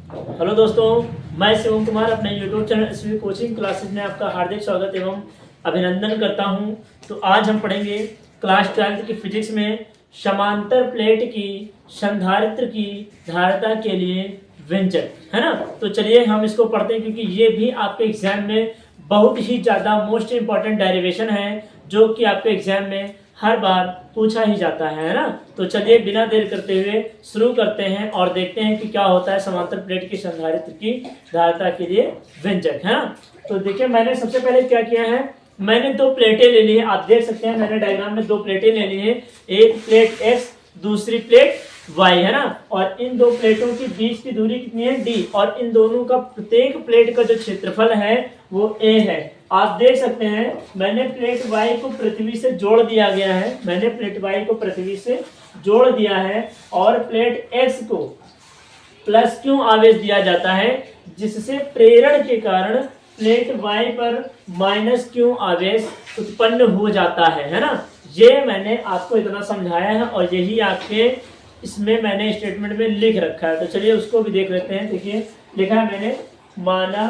Hello दोस्तों, मैं शिवम कुमार अपने YouTube channel SV coaching classes में आपका हार्दिक स्वागत एवं अभिनंदन करता हूं। तो आज हम पढ़ेंगे क्लास 12 की फिजिक्स में समांतर प्लेट की संधारित्र की धारिता के लिए व्यंजक, है ना। तो चलिए हम इसको पढ़ते हैं, क्योंकि ये भी आपके एग्जाम में बहुत ही ज़्यादा मोस्ट इंपॉर्टेंट डेरिवेशन है, जो कि आपके एग्जाम में हर बार पूछा ही जाता है ना। तो चलिए बिना देर करते हुए शुरू करते हैं और देखते हैं कि क्या होता है समांतर प्लेट की संधारित्र की धारिता के लिए व्यंजक, है ना। तो देखिए मैंने सबसे पहले क्या किया है, मैंने दो प्लेटें ले ली है। आप देख सकते हैं मैंने डायग्राम में दो प्लेटें ले ली है, एक प्लेट एक्स दूसरी प्लेट वाई, है ना। और इन दो प्लेटों के बीच की दूरी कितनी है, डी, और इन दोनों का प्रत्येक प्लेट का जो क्षेत्रफल है वो ए है। आप देख सकते हैं मैंने प्लेट वाई को पृथ्वी से जोड़ दिया गया है, मैंने प्लेट वाई को पृथ्वी से जोड़ दिया है, और प्लेट एक्स को प्लस क्यू आवेश दिया जाता है, जिससे प्रेरण के कारण प्लेट वाई पर माइनस क्यू आवेश उत्पन्न हो जाता है ना। ये मैंने आपको इतना समझाया है और यही आपके इसमें मैंने स्टेटमेंट में लिख रखा है। तो चलिए उसको भी देख लेते हैं। देखिए लिखा है मैंने, माना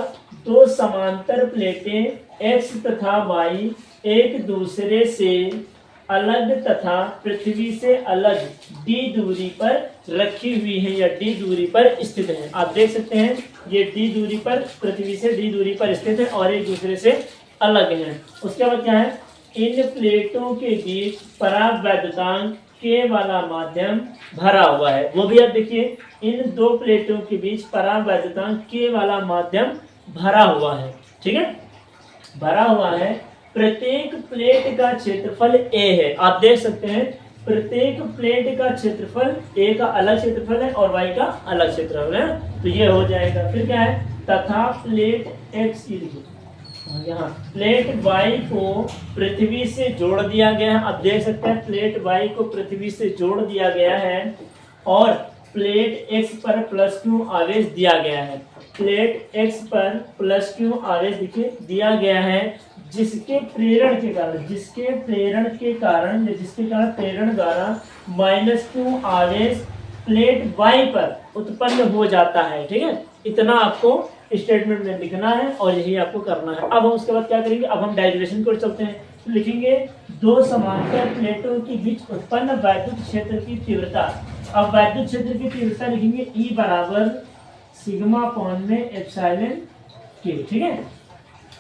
दो समांतर प्लेटें एक्स तथा वाई एक दूसरे से अलग तथा पृथ्वी से अलग डी दूरी पर रखी हुई है या डी दूरी पर स्थित है। आप देख सकते हैं ये डी दूरी पर, पृथ्वी से डी दूरी पर स्थित है और एक दूसरे से अलग है। उसके बाद क्या है, इन प्लेटों के बीच परावैद्युतांक के वाला माध्यम भरा हुआ है। वो भी आप देखिए, इन दो प्लेटों के बीच परावैद्युतांक के वाला माध्यम भरा हुआ है, ठीक है, भरा हुआ है। प्रत्येक प्लेट का क्षेत्रफल ए है। आप देख सकते हैं प्रत्येक प्लेट का क्षेत्रफल, ए का अलग क्षेत्रफल है और वाई का अलग क्षेत्रफल है। तो ये हो जाएगा। फिर क्या है, तथा प्लेट एक्स की, यहाँ प्लेट वाई को पृथ्वी से जोड़ दिया गया है। आप देख सकते हैं प्लेट वाई को पृथ्वी से जोड़ दिया गया है और प्लेट एक्स पर प्लस क्यू आवेश दिया गया है। प्लेट एक्स पर प्लस क्यू आवेश देखिए दिया गया है, जिसके प्रेरण के कारण, जिसके प्रेरण प्रेरण द्वारा माइनस क्यू आवेश प्लेट वाई पर उत्पन्न हो जाता है, ठीक है। इतना आपको स्टेटमेंट में लिखना है और यही आपको करना है। अब हम उसके बाद क्या करेंगे, अब हम डेरिवेशन को चलते हैं। तो लिखेंगे दो समांतर प्लेटों के बीच उत्पन्न वैद्युत क्षेत्र की तीव्रता। अब वैद्युत क्षेत्र की तीव्रता लिखेंगे E बराबर सिग्मा अपॉन में एप्सिलॉन के, ठीक है,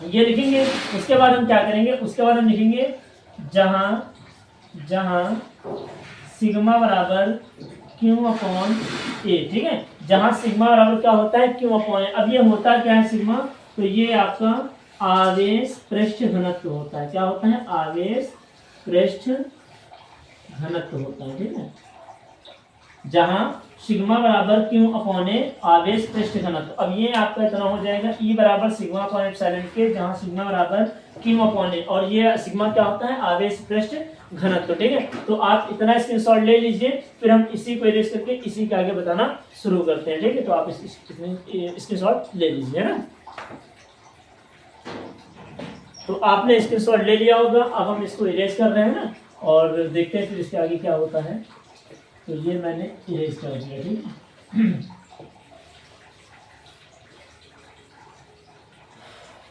ये लिखेंगे। उसके बाद हम क्या करेंगे, उसके बाद हम लिखेंगे जहां सिग्मा बराबर क्यू अपॉन ए, ठीक है, जहां सिग्मा बराबर क्या होता है, क्यू अपॉन ए। अब ये होता क्या है सिग्मा, तो ये आपका आवेश पृष्ठ घनत्व होता है। क्या होता है, आवेश पृष्ठ घनत्व होता है, ठीक है। जहां सिग्मा बराबर क्यू अपॉन ए आवेश पृष्ठ घनत्व। अब ये आपका इतना हो जाएगा E बराबर सिग्मा अपॉन एप्सिलॉन के, जहां सिग्मा बराबर क्यू अपॉन ए, और ये सिग्मा क्या होता है, आवेश पृष्ठ घनत्व, ठीक है। तो आप इतना स्क्रीनशॉट ले लीजिए, फिर हम इसी को इरेज करके इसी के आगे बताना शुरू करते हैं, ठीक है। तो आप स्क्रीनशॉट ले लीजिए ना। तो आपने स्क्रीनशॉट ले लिया होगा। अब हम इसको इरेज कर रहे हैं ना, और देखते हैं फिर इसके आगे क्या होता है। तो ये मैंने इरेज कर दिया, ठीक है।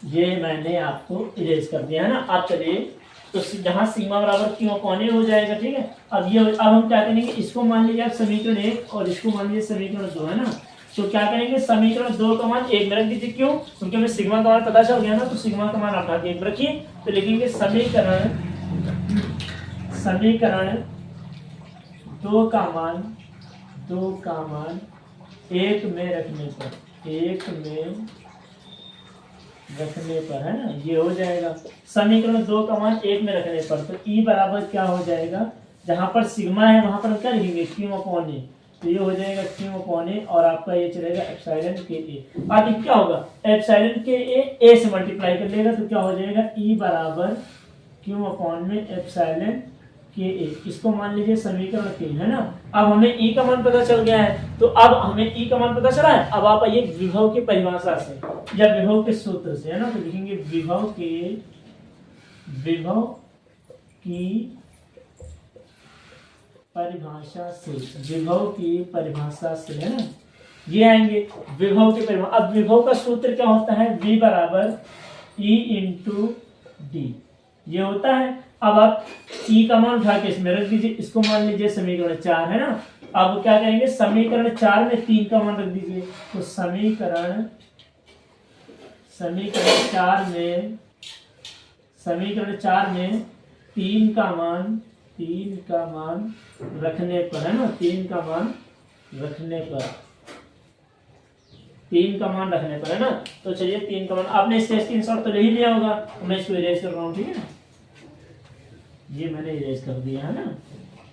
ये मैंने आपको इरेज कर दिया है ना। आप चलिए, तो जहां सिग्मा बराबर क्यू अपॉन ए हो जाएगा, ठीक है। अब हम क्या करेंगे, इसको मान लीजिए आप समीकरण 1 और इसको मान लीजिए समीकरण 2, है ना। तो क्या करेंगे, समीकरण 2 का मान 1 में रख दीजिए। क्यों, क्योंकि हमें सिग्मा का मान पता चल गया ना, तो सिग्मा का मान आप 1 में रखिए। तो लिखेंगे समीकरण 2 का मान 1 में रखने पर, है ना, ये हो जाएगा। समीकरण 2 का मान 1 में रखने पर तो E बराबर क्या हो जाएगा, जहां पर सिग्मा है वहां पर क्या लिखेंगे, क्यू अपॉन ए। तो ये हो जाएगा क्यू अपॉन ए, और आपका ये चलेगा एप्सिलॉन के ए। अब क्या होगा, एप्सिलॉन के ए से मल्टीप्लाई कर लेगा, तो क्या हो जाएगा E बराबर क्यू अपॉन में एप्सिलॉन के ए। इसको मान लीजिए समीकरण 3, है ना। अब हमें E का मान पता चल गया है, तो अब हमें E का मान पता चला है। अब आप आइए विभव की परिभाषा से या विभव के सूत्र से, है ना। तो लिखेंगे विभव की परिभाषा से, है ना। ये आएंगे विभव के परिमाण। अब विभव का सूत्र क्या होता है, V बराबर E इंटू डी, ये होता है। अब आप E का मान उठा के इसमें रख दीजिए, इसको मान लीजिए समीकरण 4 है ना। अब क्या करेंगे, समीकरण 4 में 3 का मान रख दीजिए, तो समीकरण 4 में 3 का मान रखने पर है ना, 3 का मान रखने पर है ना। तो चलिए 3 का मान, आपने इसका स्क्रीनशॉट तो ले ही लिया होगा, मैं इसको इरेज कर रहा हूँ, ठीक है। ये मैंने इरेज कर दिया है ना,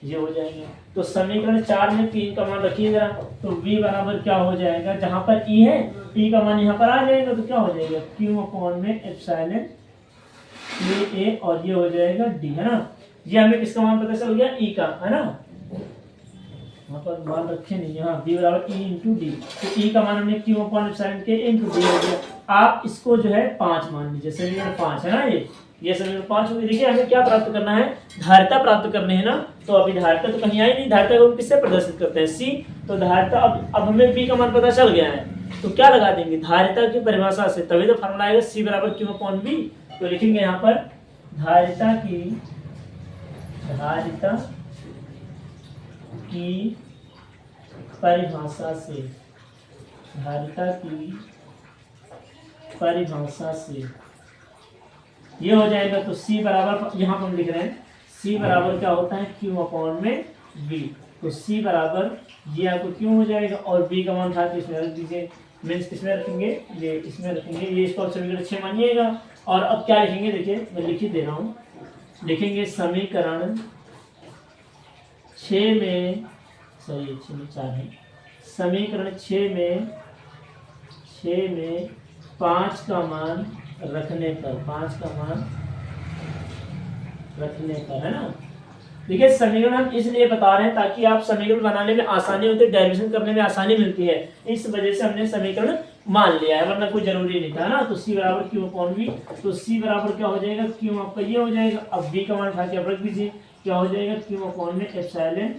ये हो जाएंगे। तो समीकरण 4 में 3 का मान रखिएगा, तो V बराबर क्या हो जाएगा, जहां पर E है E का मान यहाँ पर आ जाएगा, तो क्या हो जाएगा Q अपॉन में एप्सिलॉन A, और ये हो जाएगा D, है ना। ये हमें किसका मान पता चल गया, E का, है ना। वहाँ पर मान रखे नहीं, यहाँ V बराबर E इंटू डी, तो E का मान हमने Q upon epsilon K into D हो गया। आप इसको जो है 5 मान लीजिए, समीकरण 5 है ना, ये समीकरण 5 होगी। देखिए हमें क्या प्राप्त करना है, धारिता प्राप्त करनी है ना। तो अभी धारिता तो कहीं आई नहीं, धारिता को हम किससे प्रदर्शित करते हैं, C। तो धारिता अब हमें V का मान पता चल गया है, तो क्या लगा देंगे, धारिता की परिभाषा से, तभी तो फॉर्मूला आएगा C बराबर Q अपॉन V। तो लिखेंगे यहाँ पर धारिता की परिभाषा से, ये हो जाएगा। तो C बराबर, यहाँ पर हम लिख रहे हैं C बराबर क्या होता है, Q अपॉन में V। तो C बराबर ये आपको क्यों हो जाएगा, और V का मान था कि इसमें रख दीजिए, मीन्स किसमें रखेंगे, ये इसमें रखेंगे, ये इसको समीकरण 6 मानिएगा। और अब क्या लिखेंगे, देखिए मैं लिख ही दे रहा हूँ, लिखेंगे समीकरण 6 में, सॉरी 6 में 4 है, समीकरण 6 में 5 का मान रखने पर है ना। देखिए समीकरण हम इसलिए बता रहे हैं ताकि आप समीकरण बनाने में आसानी होती है, डेरिवेशन करने में आसानी मिलती है, इस वजह से हमने समीकरण मान लिया है, वरना कोई जरूरी नहीं था ना। तो C बराबर Q अपॉन V, तो C बराबर क्या हो जाएगा, Q आपका ये हो जाएगा। अब V का मान उठा के आप रख दीजिए, क्या हो जाएगा, Q अपॉन में एप्सिलॉन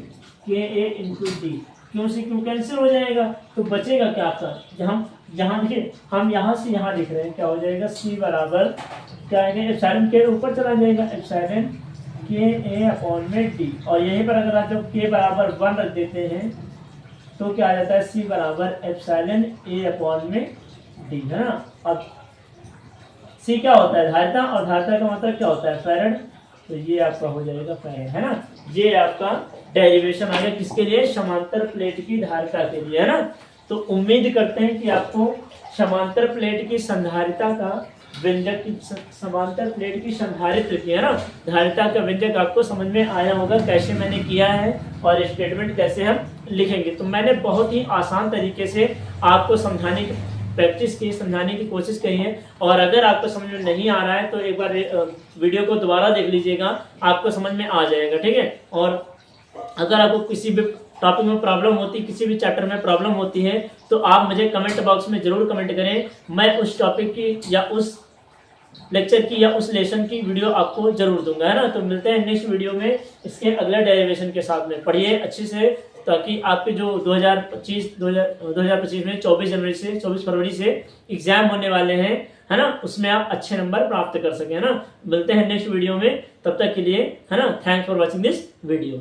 KA इंटू डी। क्यों से क्यों कैंसिल हो जाएगा, तो बचेगा क्या आपका, यहाँ देखिए हम यहाँ से यहाँ लिख रहे हैं, क्या हो जाएगा, C बराबर क्या है, एप्सिलॉन के ऊपर चला जाएगा, एप्सिलॉन KA अपॉन में D। और यहीं पर अगर आप जब K बराबर 1 रख देते हैं तो क्या आ जाता है, C बराबर एप्सिलॉन A अपॉन में D, है ना। अब C क्या होता है, धारिता, और धारिता का मतलब क्या होता है, फैराड। तो ये आपका हो जाएगा फैराड, है ना। ये आपका डेरिवेशन आ गया, किसके लिए, समांतर प्लेट की धारिता के लिए, है ना। तो उम्मीद करते हैं कि आपको समांतर प्लेट की संधारिता का व्यंजक, समांतर प्लेट की संधारित्र की, है ना, धारिता का व्यंजक आपको समझ में आया होगा, कैसे मैंने किया है और स्टेटमेंट कैसे हम लिखेंगे। तो मैंने बहुत ही आसान तरीके से आपको समझाने की कोशिश करी है। और अगर आपको समझ में नहीं आ रहा है तो एक बार वीडियो को दोबारा देख लीजिएगा, आपको समझ में आ जाएगा, ठीक है। और अगर आपको किसी भी टॉपिक में प्रॉब्लम होती, किसी भी चैप्टर में प्रॉब्लम होती है, तो आप मुझे कमेंट बॉक्स में जरूर कमेंट करें, मैं उस टॉपिक की या उस लेक्चर की या उस लेसन की वीडियो आपको जरूर दूंगा, है ना। तो मिलते हैं नेक्स्ट वीडियो में इसके अगले डेरिवेशन के साथ में। पढ़िए अच्छे से, ताकि आपके जो 2025 में 24 फरवरी से एग्जाम होने वाले हैं, है ना, उसमें आप अच्छे नंबर प्राप्त कर सकें, है ना। मिलते हैं नेक्स्ट वीडियो में, तब तक के लिए, है ना। Thanks for watching this video.